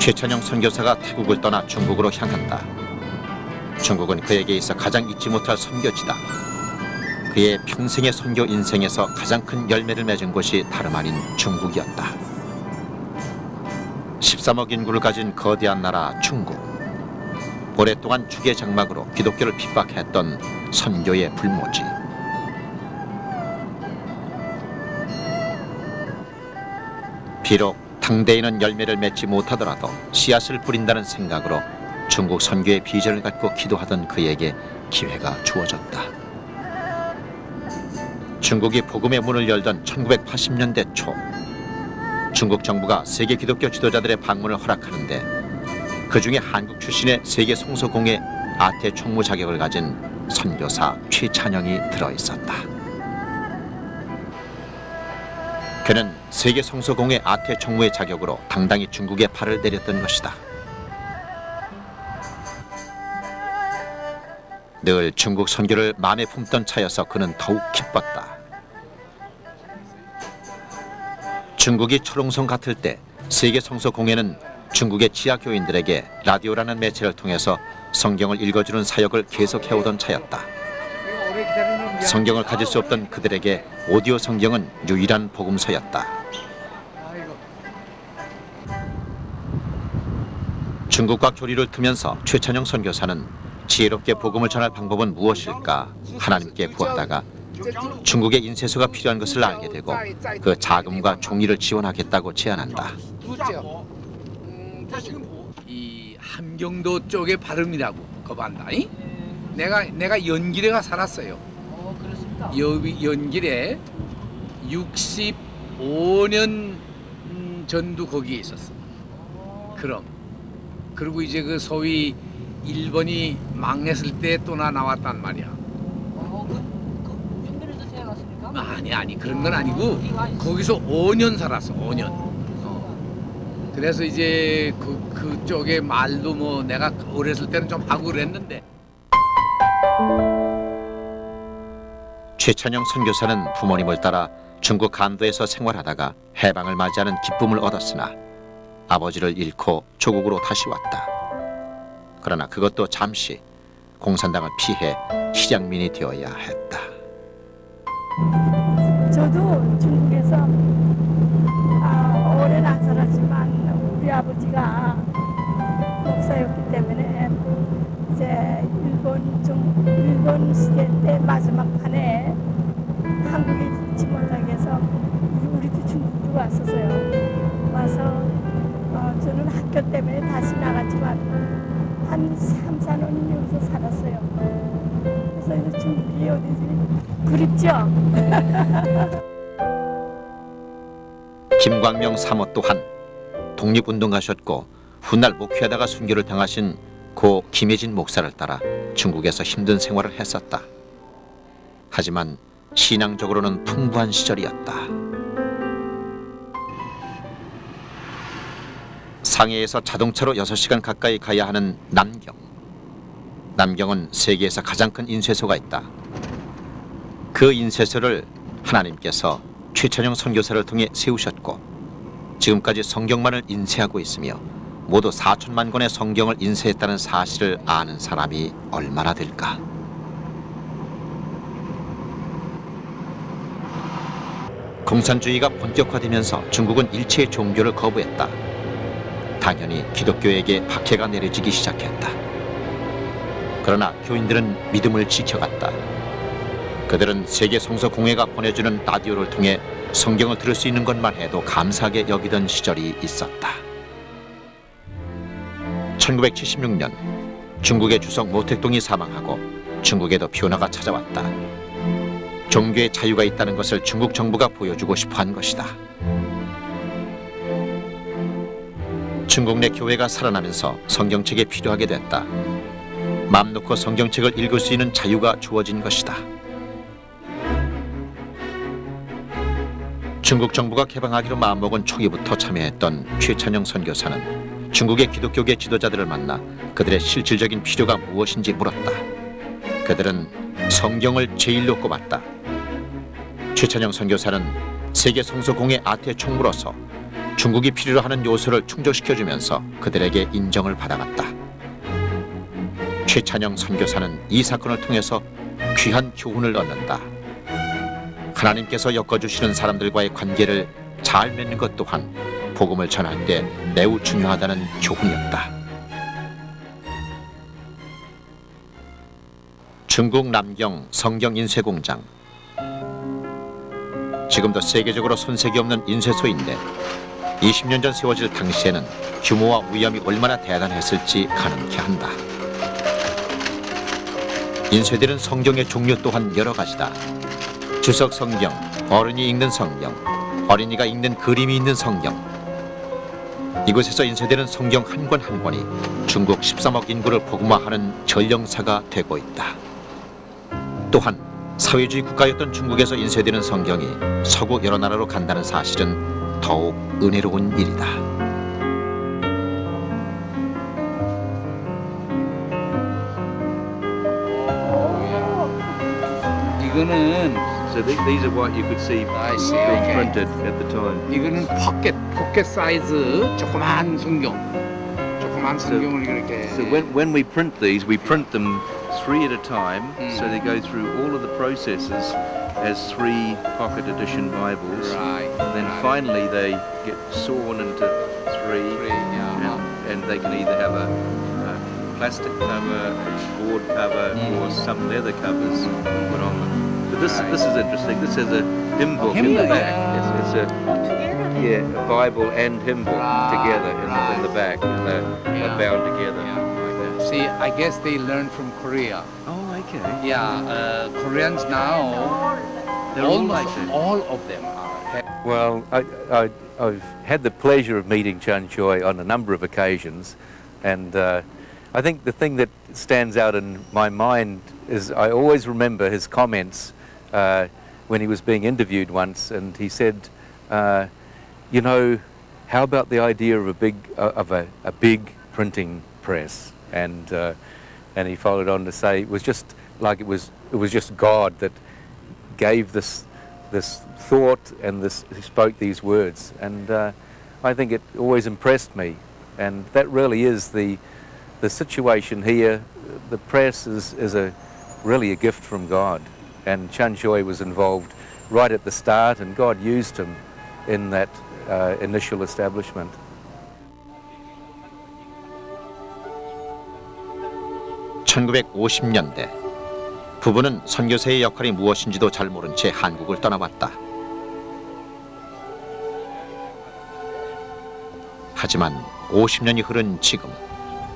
최찬영 선교사가 태국을 떠나 중국으로 향한다. 중국은 그에게 있어 가장 잊지 못할 선교지다. 그의 평생의 선교 인생에서 가장 큰 열매를 맺은 곳이 다름 아닌 중국이었다. 13억 인구를 가진 거대한 나라 중국. 오랫동안 죽의 장막으로 기독교를 핍박했던 선교의 불모지. 비록 당대에는 열매를 맺지 못하더라도 씨앗을 뿌린다는 생각으로 중국 선교의 비전을 갖고 기도하던 그에게 기회가 주어졌다. 중국이 복음의 문을 열던 1980년대 초, 중국 정부가 세계 기독교 지도자들의 방문을 허락하는데 그 중에 한국 출신의 세계 성서공회 아태 총무 자격을 가진 선교사 최찬영이 들어있었다. 그는 세계 성서공회 아태 총무의 자격으로 당당히 중국에 발을 내렸던 것이다. 늘 중국 선교를 마음에 품던 차여서 그는 더욱 기뻤다. 중국이 초롱성 같을 때 세계 성서공회는 중국의 지하교인들에게 라디오라는 매체를 통해서 성경을 읽어주는 사역을 계속해오던 차였다. 성경을 가질 수 없던 그들에게 오디오 성경은 유일한 복음서였다. 중국과 교리를 두면서 최찬영 선교사는 지혜롭게 복음을 전할 방법은 무엇일까 하나님께 구하다가 중국의 인쇄소가 필요한 것을 알게 되고 그 자금과 종이를 지원하겠다고 제안한다. 이 함경도 쪽의 발음이라고 거반다. 내가 연길에가 살았어요. 연길에 65년 전도 거기에 있었어. 그리고 이제 그 소위 일본이 망했을 때 또 나왔단 말이야. 아니 그런 건 아니고 거기서 5년 살았어. 5년. 그래서 이제 그쪽에 말도 뭐 내가 어렸을 때는 좀 하고 그랬는데. 최찬영 선교사는 부모님을 따라 중국 간도에서 생활하다가 해방을 맞이하는 기쁨을 얻었으나 아버지를 잃고 조국으로 다시 왔다. 그러나 그것도 잠시 공산당을 피해 실향민이 되어야 했다. 저도 중국에서 오래는 안 살았지만 우리 아버지가 목사였기 때문에 이제 일본 시대 때 마지막 판에 한국에 있지 못하게 해서 우리도 중국으로 왔었어요. 와서 저는 학교 때문에 다시 나갔지만 한 3, 4년 여기서 살았어요. 그래서 이제 중국이 어디지 그립죠. 김광명 사모 또한 독립운동가셨고 훗날 목회하다가 순교를 당하신 고 김혜진 목사를 따라 중국에서 힘든 생활을 했었다. 하지만 신앙적으로는 풍부한 시절이었다. 상해에서 자동차로 6시간 가까이 가야 하는 남경. 남경은 세계에서 가장 큰 인쇄소가 있다. 그 인쇄소를 하나님께서 최찬영 선교사를 통해 세우셨고 지금까지 성경만을 인쇄하고 있으며 모두 4천만 권의 성경을 인쇄했다는 사실을 아는 사람이 얼마나 될까? 공산주의가 본격화되면서 중국은 일체의 종교를 거부했다. 당연히 기독교에게 박해가 내려지기 시작했다. 그러나 교인들은 믿음을 지켜갔다. 그들은 세계 성서 공회가 보내주는 라디오를 통해 성경을 들을 수 있는 것만 해도 감사하게 여기던 시절이 있었다. 1976년 중국의 주석 모택동이 사망하고 중국에도 변화가 찾아왔다. 종교의 자유가 있다는 것을 중국 정부가 보여주고 싶어한 것이다. 중국 내 교회가 살아나면서 성경책이 필요하게 됐다. 맘 놓고 성경책을 읽을 수 있는 자유가 주어진 것이다. 중국 정부가 개방하기로 마음먹은 초기부터 참여했던 최찬영 선교사는 중국의 기독교계 지도자들을 만나 그들의 실질적인 필요가 무엇인지 물었다. 그들은 성경을 제일로 꼽았다. 최찬영 선교사는 세계 성서공회 아태 총무로서 중국이 필요로 하는 요소를 충족시켜주면서 그들에게 인정을 받아갔다. 최찬영 선교사는 이 사건을 통해서 귀한 교훈을 얻는다. 하나님께서 엮어주시는 사람들과의 관계를 잘 맺는 것 또한 복음을 전할 때 매우 중요하다는 교훈이었다. 중국 남경 성경 인쇄 공장. 지금도 세계적으로 손색이 없는 인쇄소인데 20년 전 세워질 당시에는 규모와 위험이 얼마나 대단했을지 가늠케 한다. 인쇄되는 성경의 종류 또한 여러 가지다. 주석 성경, 어른이 읽는 성경, 어린이가 읽는 그림이 있는 성경. 이곳에서 인쇄되는 성경 한 권 한 권이 중국 13억 인구를 복음화하는 전령사가 되고 있다. 또한 사회주의 국가였던 중국에서 인쇄되는 성경이 서구 여러 나라로 간다는 사실은 더욱 은혜로운 일이다. 이거는 So these are what you could see being printed at the time. 이거는 포켓 사이즈 조그만 성경. 조그만 성경을 이렇게. So when we print these, we print them 3 at a time. So they go through all of the processes as 3 pocket edition Bibles. Right. And then finally they get sawn into 3. and they can either have a plastic cover, board cover, or some leather covers put on them. But this is interesting. This has a hymn book in the back. It's a Bible and hymn book together in the back, and they're bound together. Like that. See, I guess they learned from Korea. Oh, okay. Yeah, Koreans now, They're all almost like that. all of them are. Well, I've had the pleasure of meeting Chan Choi on a number of occasions, and I think the thing that stands out in my mind is I always remember his comments when he was being interviewed once, and he said, you know, how about the idea of a big printing press? And he followed on to say it was just like it was just God that gave this thought and he spoke these words, and I think it always impressed me, and that really is the situation here. The press is really a gift from God, and Chan Choi was involved right at the start, and God used him in that initial establishment. (1950년대) 부부는 선교사의 역할이 무엇인지도 잘 모른 채 한국을 떠나왔다. 하지만 50년이 흐른 지금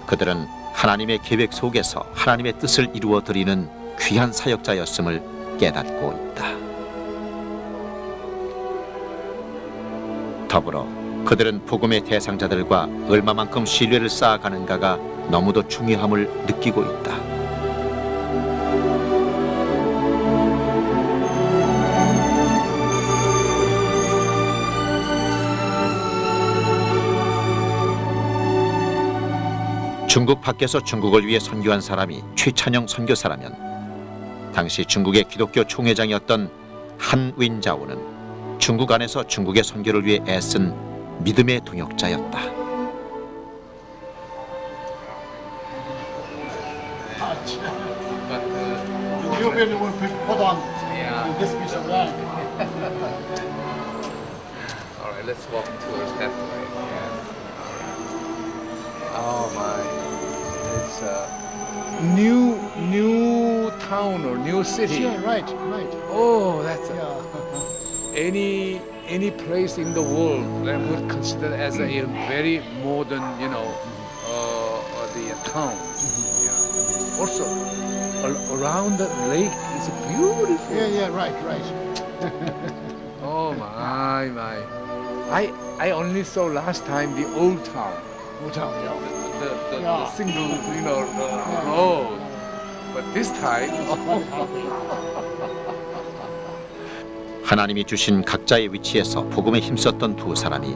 그들은 하나님의 계획 속에서 하나님의 뜻을 이루어 드리는 귀한 사역자였음을 깨닫고 있다. 더불어 그들은 복음의 대상자들과 얼마만큼 신뢰를 쌓아가는가가 너무도 중요함을 느끼고 있다. 중국 밖에서 중국을 위해 선교한 사람이 최찬영 선교사라면 당시 중국의 기독교 총회장이었던 한윈자오는 중국 안에서 중국의 선교를 위해 애쓴 믿음의 동역자였다. All right, let's walk towards that way. Oh my, it's a new town or new city. Yeah, right. Oh, that's any place in the world that would consider as a very modern, you know, the town. Yeah. Also, around the lake is beautiful. Yeah, right. Oh my. I only saw last time the old town. The single, you know, road. But this time. 하나님이 주신 각자의 위치에서 복음에 힘썼던 두 사람이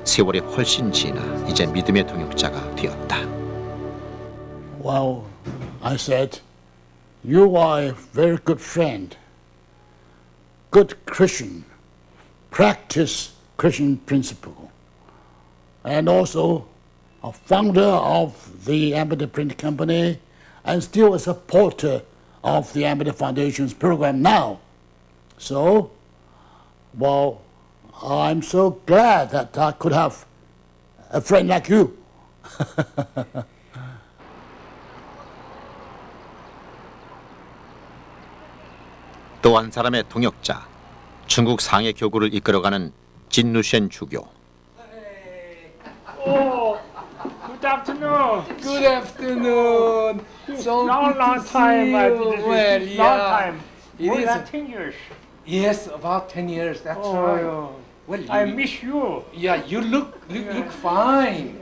세월이 훨씬 지나 이제 믿음의 동역자가 되었다. Well, I said, you are a very good friend, good Christian, practice Christian principle, and also a founder of the Amity Print Company, and still a supporter of the Amity Foundation's program now. So, well, I'm so glad that I could have a friend like you. 또 한 사람의 동역자, 중국 상해 교구를 이끌어가는 진루셴 주교. Good afternoon. Good afternoon. So long time I did well, this. yeah. Long time. More It than is. 10 years. Yes, about 10 years. That's Oh, right. yeah. Well, I miss you. Yeah, you look fine.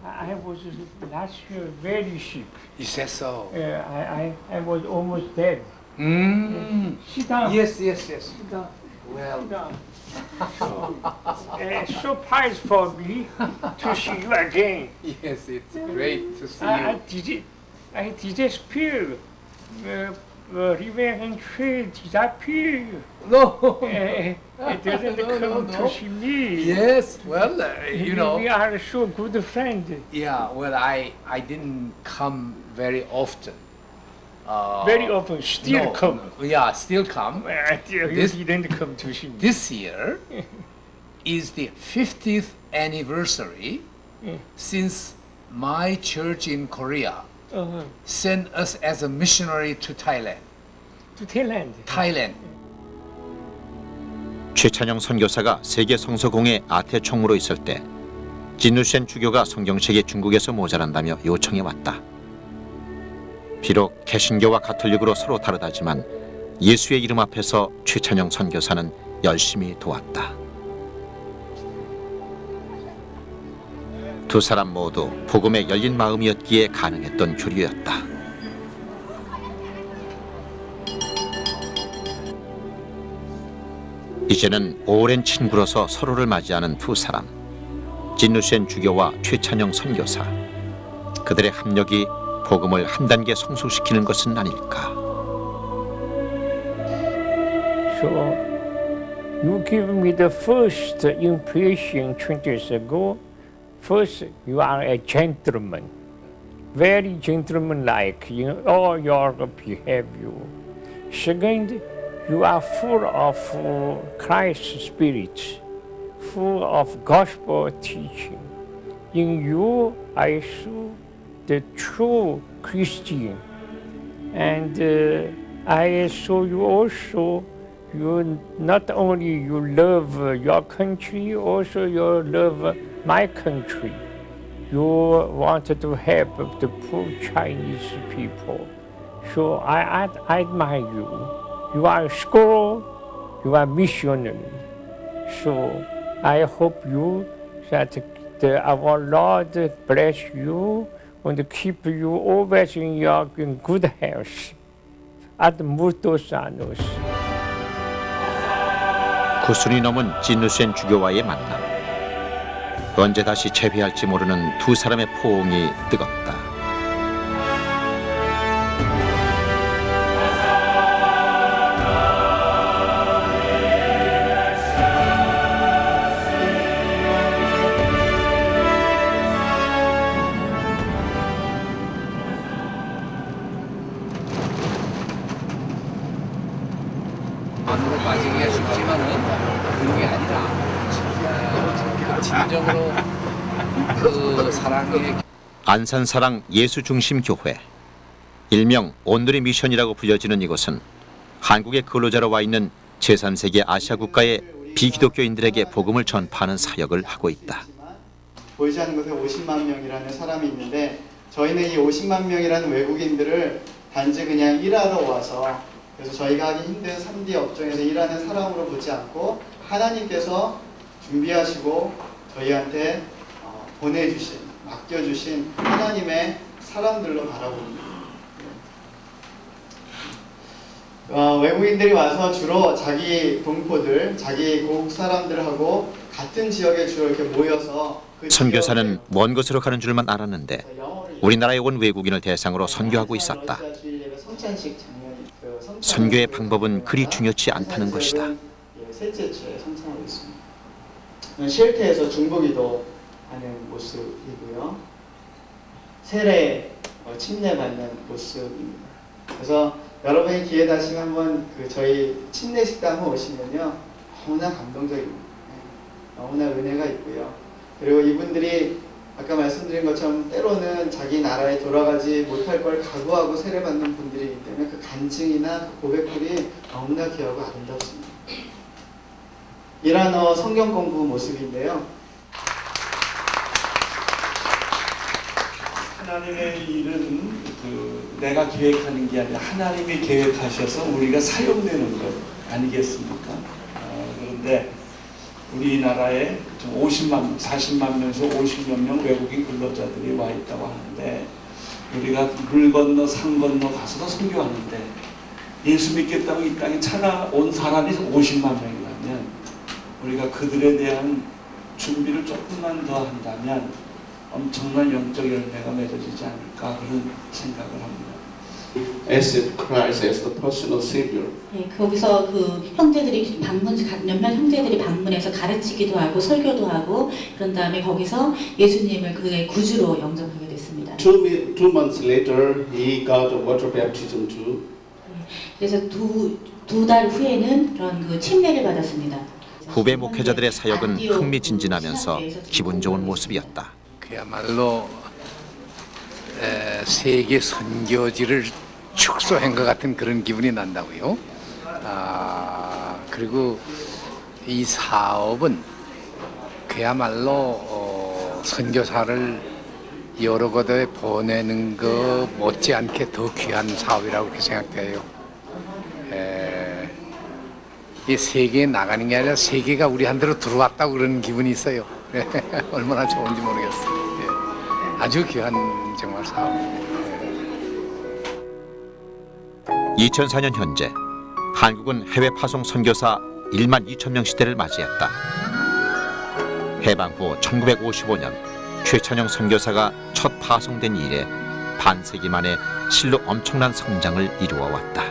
I was last year very sick. You said so. I was almost dead. Sit down. Yes. Sit down. Well. Sit down. Surprise for me to see you again. Yes, it's great to see you. I disappeared. Revenge and trade disappear. No. It doesn't come to see me. Yes, well, you know. We are so good friends. Yeah, well, I didn't come very often. Very often, still no, come. Yeah, still come. You didn't come to see me. This year, is the 50th anniversary since my church in Korea sent us as a missionary to Thailand. To Thailand. Thailand. 최찬영 선교사가 세계 성서공회 아태 총무로 있을 때 진누셴 주교가 성경책이 중국에서 모자란다며 요청해 왔다. 비록 개신교와 가톨릭으로 서로 다르다지만 예수의 이름 앞에서 최찬영 선교사는 열심히 도왔다. 두 사람 모두 복음에 열린 마음이었기에 가능했던 교류였다. 이제는 오랜 친구로서 서로를 맞이하는 두 사람, 진누셴 주교와 최찬영 선교사. 그들의 합력이 복음을 한 단계 성숙시키는 것은 아닐까. So you give me the first impression 20 years ago. First, you are a gentleman, very gentleman-like in all your behavior. Second, you are full of Christ's spirit, full of gospel teaching. In you, I saw the true Christian, and I saw you also. You not only you love your country, also you love my country. You wanted to help the poor Chinese people. So I admire you. You are a scholar, you are missionary. So I hope you that our Lord bless you and keep you always in good health. Ad multos anos. 구순이 넘은 진누셴 주교와의 만남. 언제 다시 재회할지 모르는 두 사람의 포옹이 뜨겁다. 안으로 빠지기가 쉽지만은 그런 게 아니라 진정으로 그 사랑의 안산사랑 예수중심교회, 일명 온누리 미션이라고 불려지는 이곳은 한국의 근로자로 와 있는 제3세계 아시아 국가의 비기독교인들에게 복음을 전파하는 사역을 하고 있다. 보이지 않는 곳에 50만 명이라는 사람이 있는데 저희는 이 50만 명이라는 외국인들을 단지 그냥 일하러 와서 그래서 저희가 하기 힘든 3D 업종에서 일하는 사람으로 보지 않고 하나님께서 준비하시고 저희한테 보내주신, 맡겨주신 하나님의 사람들로 바라봅니다. 외국인들이 와서 주로 자기 동포들, 자기 고국 사람들하고 같은 지역에 주로 이렇게 모여서 선교사는 먼 곳으로 가는 줄만 알았는데 우리나라에 온 외국인을 대상으로 선교하고 있었다. 선교의 방법은 그리 중요치 않다는 것이다. 셋째 주에 성찬하고 있습니다. 쉘터에서 중보기도 하는 모습이고요. 세례 침례받는 모습입니다. 그래서 여러분이 기회 되시면 한번 저희 침례 식당 한번 오시면요, 너무나 감동적입니다. 너무나 은혜가 있고요. 그리고 이분들이 아까 말씀드린 것처럼 때로는 자기 나라에 돌아가지 못할 걸 각오하고 세례받는 분들이기 때문에 그 간증이나 그 고백들이 너무나 귀하고 아름답습니다. 이란어 성경 공부 모습인데요. 하나님의 일은 내가 계획하는 게 아니라 하나님이 계획하셔서 우리가 사용되는 것 아니겠습니까? 그런데 우리나라에 40만 명에서 50여 명 외국인 근로자들이 와 있다고 하는데 우리가 물 건너 산 건너 가서도 선교하는데 예수 믿겠다고 이 땅에 찾아온 사람이 50만 명이라면 우리가 그들에 대한 준비를 조금만 더 한다면 엄청난 영적 열매가 맺어지지 않을까 그런 생각을 합니다. Accept Christ as the personal savior. 네, 거기서 그 형제들이 몇몇 형제들이 방문해서 가르치기도 하고 설교도 하고 그런 다음에 거기서 예수님을 그의 구주로 영접하게 됐습니다. 2 months later, he got a water baptism too. 그래서 두 달 후에는 그런 그 침례를 받았습니다. 후배 목회자들의 사역은 흥미진진하면서 기분 좋은 모습이었다. 그야말로 세계 선교지를 축소한 것 같은 그런 기분이 난다고요. 그리고 이 사업은 그야말로 선교사를 여러 곳에 보내는 것 못지않게 더 귀한 사업이라고 그렇게 생각돼요. 이 세계에 나가는 게 아니라 세계가 우리한테로 들어왔다고 그런 기분이 있어요. 얼마나 좋은지 모르겠어요. 아주 귀한 정말 사업입니다. 2004년 현재 한국은 해외 파송 선교사 1만 2천 명 시대를 맞이했다. 해방 후 1955년 최찬영 선교사가 첫 파송된 이래 반세기 만에 실로 엄청난 성장을 이루어왔다.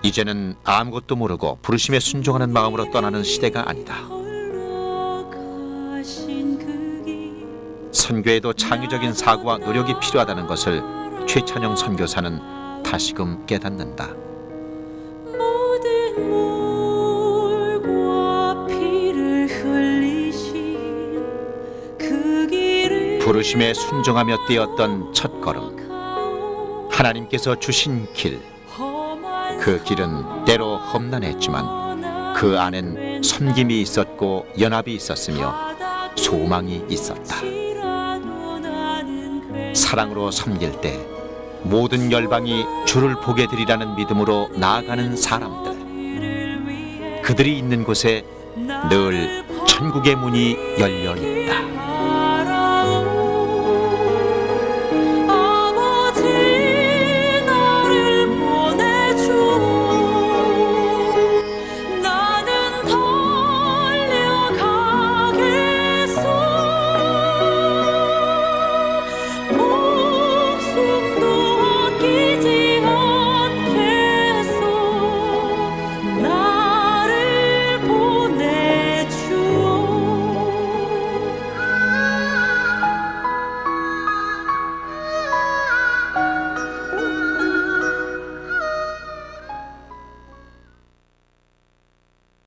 이제는 아무것도 모르고 부르심에 순종하는 마음으로 떠나는 시대가 아니다. 선교에도 창의적인 사고와 노력이 필요하다는 것을 최찬영 선교사는 다시금 깨닫는다. 부르심에 순종하며 뛰었던 첫걸음, 하나님께서 주신 길, 그 길은 때로 험난했지만 그 안엔 섬김이 있었고 연합이 있었으며 소망이 있었다. 사랑으로 섬길 때 모든 열방이 주를 보게 되리라는 믿음으로 나아가는 사람들, 그들이 있는 곳에 늘 천국의 문이 열려 있다.